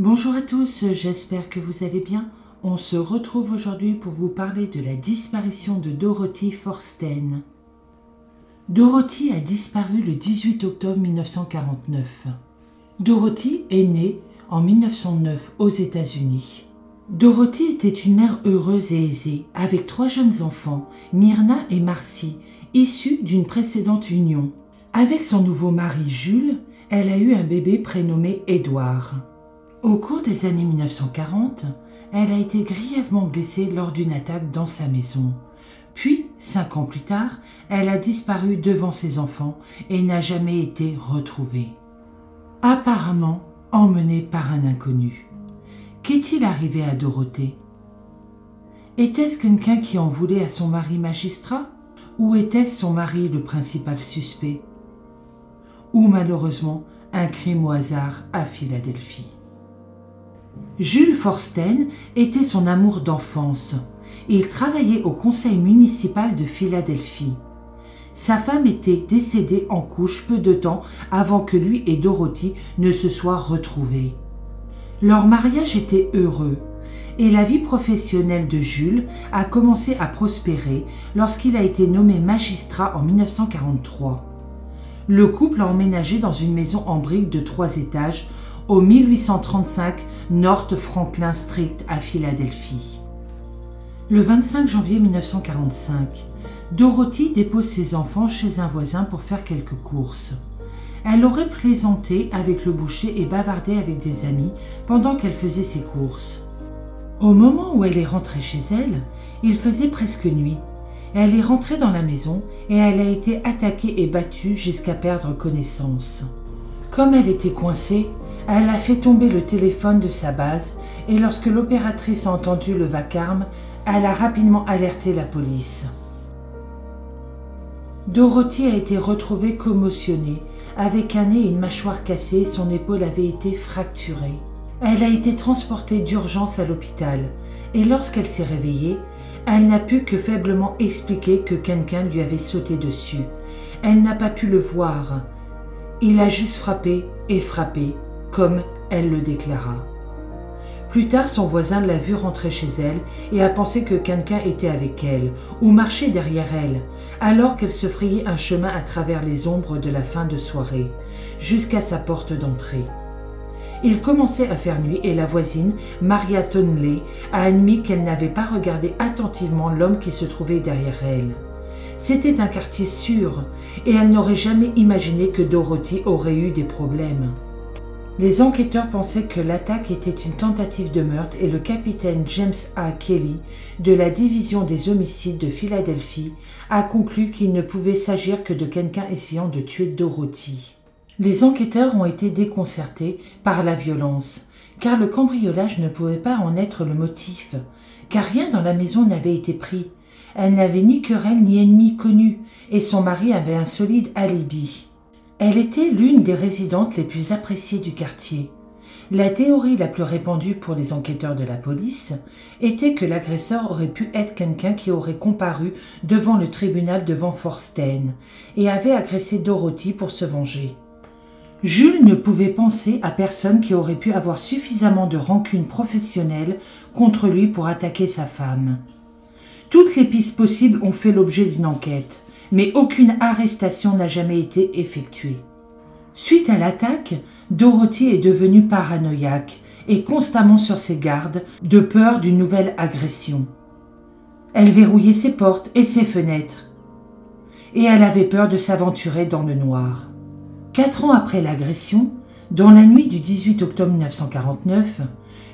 Bonjour à tous, j'espère que vous allez bien. On se retrouve aujourd'hui pour vous parler de la disparition de Dorothy Forsten. Dorothy a disparu le 18 octobre 1949. Dorothy est née en 1909 aux États-Unis. Dorothy était une mère heureuse et aisée, avec 3 jeunes enfants, Myrna et Marcy, issus d'une précédente union. Avec son nouveau mari Jules, elle a eu un bébé prénommé Édouard. Au cours des années 1940, elle a été grièvement blessée lors d'une attaque dans sa maison. Puis, 5 ans plus tard, elle a disparu devant ses enfants et n'a jamais été retrouvée. Apparemment emmenée par un inconnu. Qu'est-il arrivé à Dorothée? Était-ce quelqu'un qui en voulait à son mari magistrat? Ou était-ce son mari le principal suspect? Ou malheureusement un crime au hasard à Philadelphie? Jules Forsten était son amour d'enfance. Il travaillait au conseil municipal de Philadelphie. Sa femme était décédée en couche peu de temps avant que lui et Dorothy ne se soient retrouvés. Leur mariage était heureux et la vie professionnelle de Jules a commencé à prospérer lorsqu'il a été nommé magistrat en 1943. Le couple a emménagé dans une maison en briques de 3 étages au 1835 North Franklin Street à Philadelphie. Le 25 janvier 1945, Dorothy dépose ses enfants chez un voisin pour faire quelques courses. Elle aurait plaisanté avec le boucher et bavardé avec des amis pendant qu'elle faisait ses courses. Au moment où elle est rentrée chez elle, il faisait presque nuit. Elle est rentrée dans la maison et elle a été attaquée et battue jusqu'à perdre connaissance. Comme elle était coincée, elle a fait tomber le téléphone de sa base et lorsque l'opératrice a entendu le vacarme, elle a rapidement alerté la police. Dorothy a été retrouvée commotionnée, avec un nez et une mâchoire cassée, son épaule avait été fracturée. Elle a été transportée d'urgence à l'hôpital et lorsqu'elle s'est réveillée, elle n'a pu que faiblement expliquer que quelqu'un lui avait sauté dessus. Elle n'a pas pu le voir. Il a juste frappé et frappé, comme elle le déclara. Plus tard, son voisin l'a vue rentrer chez elle et a pensé que quelqu'un était avec elle ou marchait derrière elle, alors qu'elle se frayait un chemin à travers les ombres de la fin de soirée, jusqu'à sa porte d'entrée. Il commençait à faire nuit et la voisine, Maria Tonley, a admis qu'elle n'avait pas regardé attentivement l'homme qui se trouvait derrière elle. C'était un quartier sûr et elle n'aurait jamais imaginé que Dorothy aurait eu des problèmes. Les enquêteurs pensaient que l'attaque était une tentative de meurtre et le capitaine James A. Kelly de la division des homicides de Philadelphie a conclu qu'il ne pouvait s'agir que de quelqu'un essayant de tuer Dorothy. Les enquêteurs ont été déconcertés par la violence, car le cambriolage ne pouvait pas en être le motif, car rien dans la maison n'avait été pris. Elle n'avait ni querelle ni ennemi connu, et son mari avait un solide alibi. Elle était l'une des résidentes les plus appréciées du quartier. La théorie la plus répandue pour les enquêteurs de la police était que l'agresseur aurait pu être quelqu'un qui aurait comparu devant le tribunal de Van Forsten et avait agressé Dorothy pour se venger. Jules ne pouvait penser à personne qui aurait pu avoir suffisamment de rancune professionnelle contre lui pour attaquer sa femme. Toutes les pistes possibles ont fait l'objet d'une enquête, mais aucune arrestation n'a jamais été effectuée. Suite à l'attaque, Dorothy est devenue paranoïaque et constamment sur ses gardes de peur d'une nouvelle agression. Elle verrouillait ses portes et ses fenêtres et elle avait peur de s'aventurer dans le noir. 4 ans après l'agression, dans la nuit du 18 octobre 1949,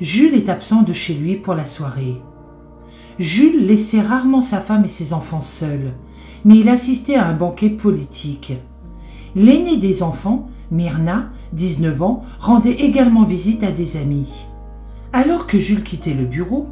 Jules est absent de chez lui pour la soirée. Jules laissait rarement sa femme et ses enfants seuls, mais il assistait à un banquet politique. L'aîné des enfants, Myrna, 19 ans, rendait également visite à des amis. Alors que Jules quittait le bureau,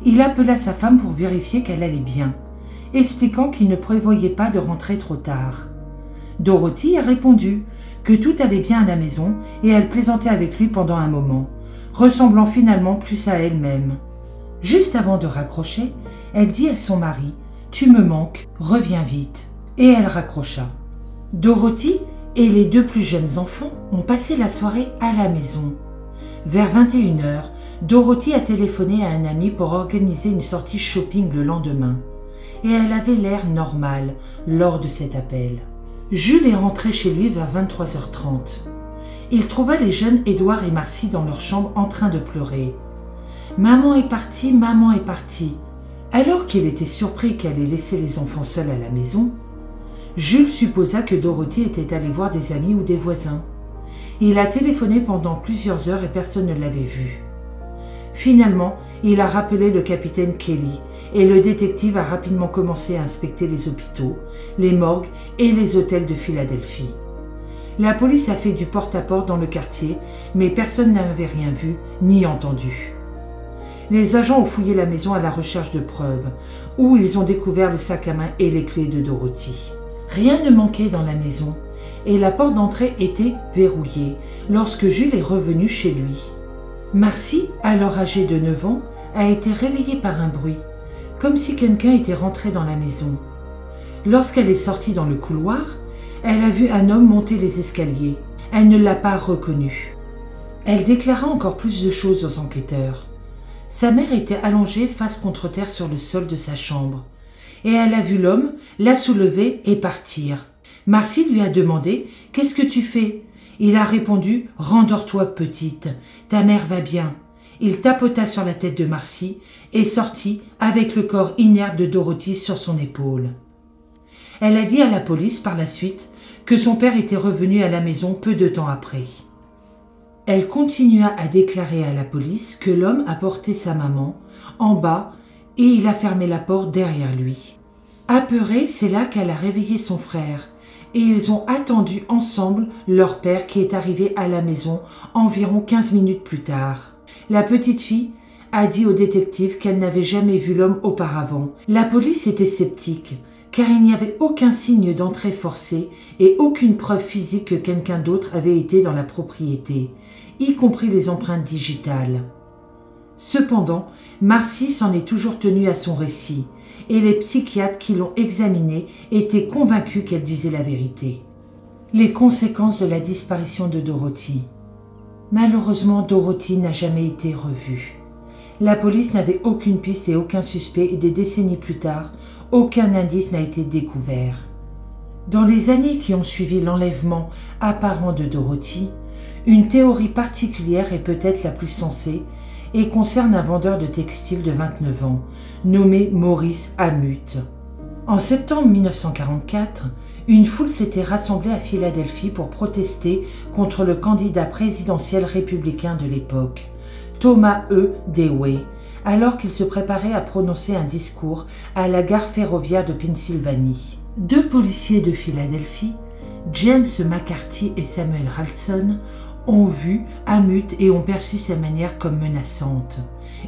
il appela sa femme pour vérifier qu'elle allait bien, expliquant qu'il ne prévoyait pas de rentrer trop tard. Dorothy a répondu que tout allait bien à la maison et elle plaisantait avec lui pendant un moment, ressemblant finalement plus à elle-même. Juste avant de raccrocher, elle dit à son mari « Tu me manques, reviens vite » et elle raccrocha. Dorothy et les 2 plus jeunes enfants ont passé la soirée à la maison. Vers 21 h, Dorothy a téléphoné à un ami pour organiser une sortie shopping le lendemain. Et elle avait l'air normale lors de cet appel. Jules est rentré chez lui vers 23h30. Il trouva les jeunes Édouard et Marcy dans leur chambre en train de pleurer. « Maman est partie, maman est partie !» Alors qu'il était surpris qu'elle ait laissé les enfants seuls à la maison, Jules supposa que Dorothy était allée voir des amis ou des voisins. Il a téléphoné pendant plusieurs heures et personne ne l'avait vue. Finalement, il a rappelé le capitaine Kelly et le détective a rapidement commencé à inspecter les hôpitaux, les morgues et les hôtels de Philadelphie. La police a fait du porte-à-porte dans le quartier, mais personne n'avait rien vu ni entendu. Les agents ont fouillé la maison à la recherche de preuves, où ils ont découvert le sac à main et les clés de Dorothy. Rien ne manquait dans la maison, et la porte d'entrée était verrouillée lorsque Jules est revenu chez lui. Marcy, alors âgée de 9 ans, a été réveillée par un bruit, comme si quelqu'un était rentré dans la maison. Lorsqu'elle est sortie dans le couloir, elle a vu un homme monter les escaliers. Elle ne l'a pas reconnu. Elle déclara encore plus de choses aux enquêteurs. Sa mère était allongée face contre terre sur le sol de sa chambre, et elle a vu l'homme la soulever et partir. Marcy lui a demandé « Qu'est-ce que tu fais ?» Il a répondu « Rendors-toi petite, ta mère va bien ». Il tapota sur la tête de Marcy et sortit avec le corps inerte de Dorothy sur son épaule. Elle a dit à la police par la suite que son père était revenu à la maison peu de temps après. Elle continua à déclarer à la police que l'homme a porté sa maman en bas et il a fermé la porte derrière lui. Apeurée, c'est là qu'elle a réveillé son frère et ils ont attendu ensemble leur père qui est arrivé à la maison environ 15 minutes plus tard. La petite fille a dit au détective qu'elle n'avait jamais vu l'homme auparavant. La police était sceptique, car il n'y avait aucun signe d'entrée forcée et aucune preuve physique que quelqu'un d'autre avait été dans la propriété, y compris les empreintes digitales. Cependant, Marcy s'en est toujours tenue à son récit, et les psychiatres qui l'ont examinée étaient convaincus qu'elle disait la vérité. Les conséquences de la disparition de Dorothy. Malheureusement, Dorothy n'a jamais été revue. La police n'avait aucune piste et aucun suspect et des décennies plus tard, aucun indice n'a été découvert. Dans les années qui ont suivi l'enlèvement apparent de Dorothy, une théorie particulière est peut-être la plus sensée et concerne un vendeur de textiles de 29 ans, nommé Maurice Amut. En septembre 1944, une foule s'était rassemblée à Philadelphie pour protester contre le candidat présidentiel républicain de l'époque, Thomas E. Dewey, alors qu'il se préparait à prononcer un discours à la gare ferroviaire de Pennsylvanie. Deux policiers de Philadelphie, James McCarthy et Samuel Ralston, ont vu Amut et ont perçu sa manière comme menaçante.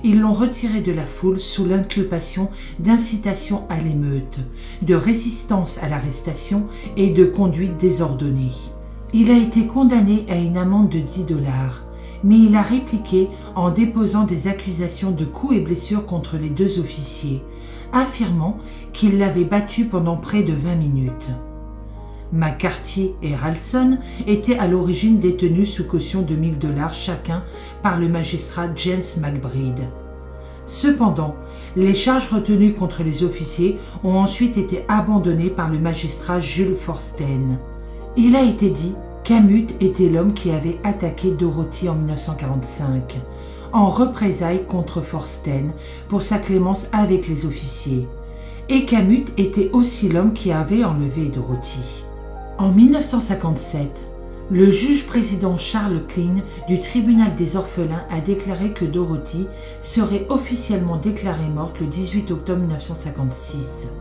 Ils l'ont retiré de la foule sous l'inculpation d'incitation à l'émeute, de résistance à l'arrestation et de conduite désordonnée. Il a été condamné à une amende de $10, mais il a répliqué en déposant des accusations de coups et blessures contre les deux officiers, affirmant qu'il l'avait battu pendant près de 20 minutes. McCarthy et Ralston étaient à l'origine détenus sous caution de $1000 chacun par le magistrat James McBride. Cependant, les charges retenues contre les officiers ont ensuite été abandonnées par le magistrat Jules Forsten. Il a été dit qu'Amut était l'homme qui avait attaqué Dorothy en 1945, en représailles contre Forsten pour sa clémence avec les officiers, et qu'Amut était aussi l'homme qui avait enlevé Dorothy. En 1957, le juge-président Charles Klein du tribunal des orphelins a déclaré que Dorothy serait officiellement déclarée morte le 18 octobre 1956,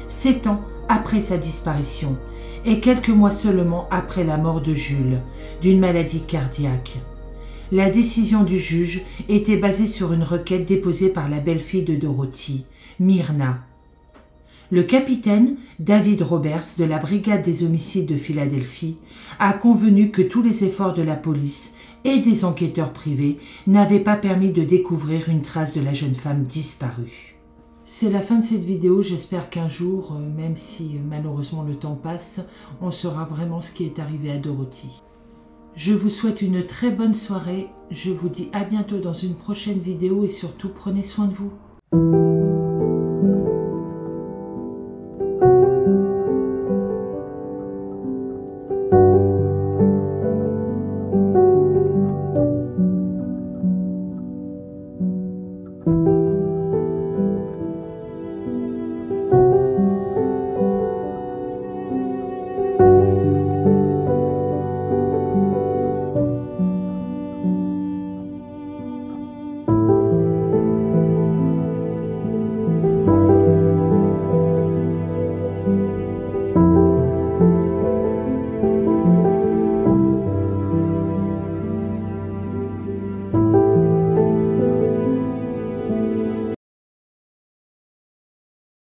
7 ans après sa disparition et quelques mois seulement après la mort de Jules, d'une maladie cardiaque. La décision du juge était basée sur une requête déposée par la belle-fille de Dorothy, Myrna. Le capitaine David Roberts de la brigade des homicides de Philadelphie a convenu que tous les efforts de la police et des enquêteurs privés n'avaient pas permis de découvrir une trace de la jeune femme disparue. C'est la fin de cette vidéo, j'espère qu'un jour, même si malheureusement le temps passe, on saura vraiment ce qui est arrivé à Dorothy. Je vous souhaite une très bonne soirée. Je vous dis à bientôt dans une prochaine vidéo et surtout prenez soin de vous. Thank you.